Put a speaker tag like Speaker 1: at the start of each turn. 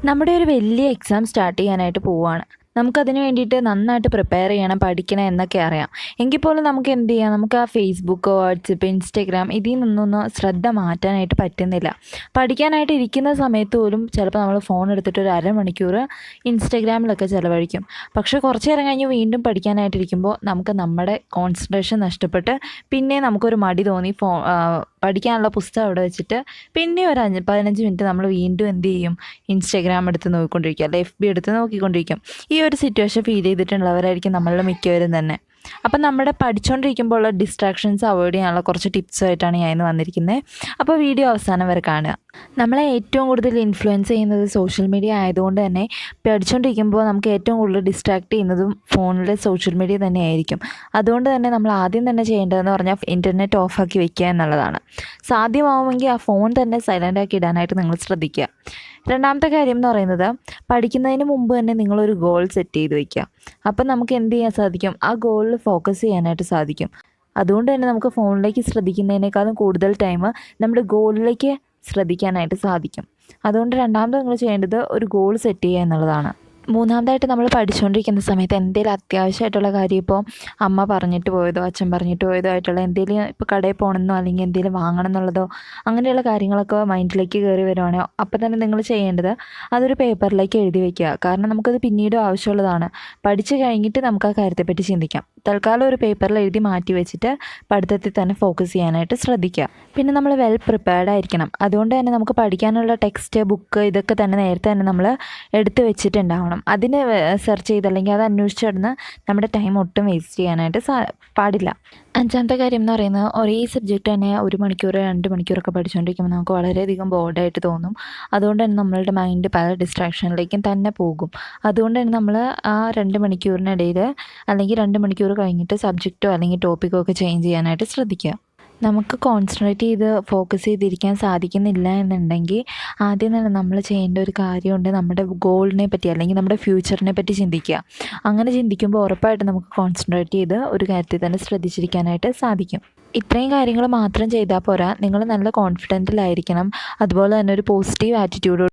Speaker 1: നമ്മുടെ ഒരു വലിയ എക്സാം സ്റ്റാർട്ട് ചെയ്യാനായിട്ട് പോവുകയാണ്. നമുക്കതിന് വേണ്ടിയിട്ട് നന്നായിട്ട് പ്രിപ്പയർ ചെയ്യണം, പഠിക്കണം എന്നൊക്കെ അറിയാം. എങ്കിൽ പോലും നമുക്ക് എന്ത് ചെയ്യാം, നമുക്ക് ആ ഫേസ്ബുക്ക്, വാട്സപ്പ്, ഇൻസ്റ്റഗ്രാം ഇതിൽ നിന്നൊന്നും ശ്രദ്ധ മാറ്റാനായിട്ട് പറ്റുന്നില്ല. പഠിക്കാനായിട്ട് ഇരിക്കുന്ന സമയത്ത് പോലും ചിലപ്പോൾ നമ്മൾ ഫോൺ എടുത്തിട്ട് ഒരു അരമണിക്കൂർ ഇൻസ്റ്റഗ്രാമിലൊക്കെ ചിലവഴിക്കും. പക്ഷേ കുറച്ച് നേരം കഴിഞ്ഞ് വീണ്ടും പഠിക്കാനായിട്ടിരിക്കുമ്പോൾ നമുക്ക് നമ്മുടെ കോൺസെൻട്രേഷൻ നഷ്ടപ്പെട്ട് പിന്നെ നമുക്കൊരു മടി തോന്നി പഠിക്കാനുള്ള പുസ്തകം അവിടെ വെച്ചിട്ട് പിന്നെ ഒരു 15 മിനിറ്റ് നമ്മൾ വീണ്ടും എന്ത് ചെയ്യും, ഇൻസ്റ്റഗ്രാം എടുത്ത് നോക്കിക്കൊണ്ടിരിക്കുക, അല്ലെ FB എടുത്ത് നോക്കിക്കൊണ്ടിരിക്കും. ഈ ഒരു സിറ്റുവേഷൻ ഫീൽ ചെയ്തിട്ടുള്ളവരായിരിക്കും നമ്മളിൽ മിക്കവരും തന്നെ. അപ്പം നമ്മുടെ പഠിച്ചുകൊണ്ടിരിക്കുമ്പോൾ ഉള്ള ഡിസ്ട്രാക്ഷൻസ് അവോയ്ഡ് ചെയ്യാനുള്ള കുറച്ച് ടിപ്സുമായിട്ടാണ് ഞാൻ ഇന്ന് വന്നിരിക്കുന്നത്. അപ്പോൾ വീഡിയോ അവസാനം വരെ കാണുക. നമ്മളെ ഏറ്റവും കൂടുതൽ ഇൻഫ്ലുവൻസ് ചെയ്യുന്നത് സോഷ്യൽ മീഡിയ ആയതുകൊണ്ട് തന്നെ പഠിച്ചുകൊണ്ടിരിക്കുമ്പോൾ നമുക്ക് ഏറ്റവും കൂടുതൽ ഡിസ്ട്രാക്ട് ചെയ്യുന്നതും ഫോണിലെ സോഷ്യൽ മീഡിയ തന്നെയായിരിക്കും. അതുകൊണ്ട് തന്നെ നമ്മൾ ആദ്യം തന്നെ ചെയ്യേണ്ടതെന്ന് പറഞ്ഞാൽ ഇൻ്റർനെറ്റ് ഓഫാക്കി വെക്കുക എന്നുള്ളതാണ്. സാധ്യമാവുമെങ്കിൽ ആ ഫോൺ തന്നെ സൈലൻ്റ് ആക്കി ഇടാനായിട്ട് നിങ്ങൾ ശ്രദ്ധിക്കുക. രണ്ടാമത്തെ കാര്യം എന്ന് പറയുന്നത്, പഠിക്കുന്നതിന് മുമ്പ് തന്നെ നിങ്ങളൊരു ഗോൾ സെറ്റ് ചെയ്ത് വയ്ക്കുക. അപ്പം നമുക്ക് എന്ത് ചെയ്യാൻ സാധിക്കും, ആ ഗോളിൽ ഫോക്കസ് ചെയ്യാനായിട്ട് സാധിക്കും. അതുകൊണ്ട് തന്നെ നമുക്ക് ഫോണിലേക്ക് ശ്രദ്ധിക്കുന്നതിനേക്കാളും കൂടുതൽ ടൈം നമ്മുടെ ഗോളിലേക്ക് ശ്രദ്ധിക്കാനായിട്ട് സാധിക്കും. അതുകൊണ്ട് രണ്ടാമത് നിങ്ങൾ ചെയ്യേണ്ടത് ഒരു ഗോൾ സെറ്റ് ചെയ്യുക എന്നുള്ളതാണ്. മൂന്നാമതായിട്ട് നമ്മൾ പഠിച്ചുകൊണ്ടിരിക്കുന്ന സമയത്ത് എന്തെങ്കിലും അത്യാവശ്യമായിട്ടുള്ള കാര്യം, ഇപ്പോൾ അമ്മ പറഞ്ഞിട്ട് പോയതോ അച്ഛൻ പറഞ്ഞിട്ട് പോയതോ ആയിട്ടുള്ള എന്തെങ്കിലും, ഇപ്പോൾ കടയിൽ പോകണമെന്നോ അല്ലെങ്കിൽ എന്തെങ്കിലും വാങ്ങണം എന്നുള്ളതോ അങ്ങനെയുള്ള കാര്യങ്ങളൊക്കെ മൈൻഡിലേക്ക് കയറി വരുവാണോ, അപ്പോൾ തന്നെ നിങ്ങൾ ചെയ്യേണ്ടത് അതൊരു പേപ്പറിലേക്ക് എഴുതി വയ്ക്കുക. കാരണം നമുക്കത് പിന്നീടും ആവശ്യമുള്ളതാണ്. പഠിച്ചു കഴിഞ്ഞിട്ട് നമുക്ക് ആ കാര്യത്തെപ്പറ്റി ചിന്തിക്കാം. തൽക്കാലം ഒരു പേപ്പറിൽ എഴുതി മാറ്റി വെച്ചിട്ട് പഠിത്തത്തിൽ തന്നെ ഫോക്കസ് ചെയ്യാനായിട്ട് ശ്രദ്ധിക്കുക. പിന്നെ നമ്മൾ വെൽ പ്രിപ്പയർഡ് ആയിരിക്കണം. അതുകൊണ്ട് തന്നെ നമുക്ക് പഠിക്കാനുള്ള ടെക്സ്റ്റ്, ബുക്ക് ഇതൊക്കെ തന്നെ നേരത്തെ തന്നെ നമ്മൾ എടുത്ത് വെച്ചിട്ടുണ്ടാവണം. അതിന് സെർച്ച് ചെയ്ത് അല്ലെങ്കിൽ അത് അന്വേഷിച്ച് നടന്ന് നമ്മുടെ ടൈം ഒട്ടും വേസ്റ്റ് ചെയ്യാനായിട്ട് പാടില്ല. അഞ്ചാമത്തെ കാര്യം എന്ന് പറയുന്നത്, ഒരേ സബ്ജക്റ്റ് തന്നെ 1 മണിക്കൂർ 2 മണിക്കൂറൊക്കെ പഠിച്ചുകൊണ്ടിരിക്കുമ്പോൾ നമുക്ക് വളരെയധികം ബോർഡായിട്ട് തോന്നും. അതുകൊണ്ട് തന്നെ നമ്മളുടെ മൈൻഡ് പല ഡിസ്ട്രാക്ഷനിലേക്കും തന്നെ പോകും. അതുകൊണ്ട് തന്നെ നമ്മൾ ആ 2 മണിക്കൂറിനിടയിൽ അല്ലെങ്കിൽ 2 മണിക്കൂർ കഴിഞ്ഞിട്ട് സബ്ജക്റ്റോ അല്ലെങ്കിൽ ടോപ്പിക്കോ ഒക്കെ ചേഞ്ച് ചെയ്യാനായിട്ട് ശ്രദ്ധിക്കുക. നമുക്ക് കോൺസെൻട്രേറ്റ് ചെയ്ത് ഫോക്കസ് ചെയ്തിരിക്കാൻ സാധിക്കുന്നില്ല എന്നുണ്ടെങ്കിൽ ആദ്യം തന്നെ നമ്മൾ ചെയ്യേണ്ട ഒരു കാര്യമുണ്ട്, നമ്മുടെ ഗോളിനെ പറ്റി അല്ലെങ്കിൽ നമ്മുടെ ഫ്യൂച്ചറിനെ പറ്റി ചിന്തിക്കുക. അങ്ങനെ ചിന്തിക്കുമ്പോൾ ഉറപ്പായിട്ടും നമുക്ക് കോൺസെൻട്രേറ്റ് ചെയ്ത് ഒരു കാര്യത്തിൽ തന്നെ ശ്രദ്ധിച്ചിരിക്കാനായിട്ട് സാധിക്കും. ഇത്രയും കാര്യങ്ങൾ മാത്രം ചെയ്താൽ പോരാ, നിങ്ങൾ നല്ല കോൺഫിഡൻറ്റിലായിരിക്കണം. അതുപോലെ തന്നെ ഒരു പോസിറ്റീവ് ആറ്റിറ്റ്യൂഡ്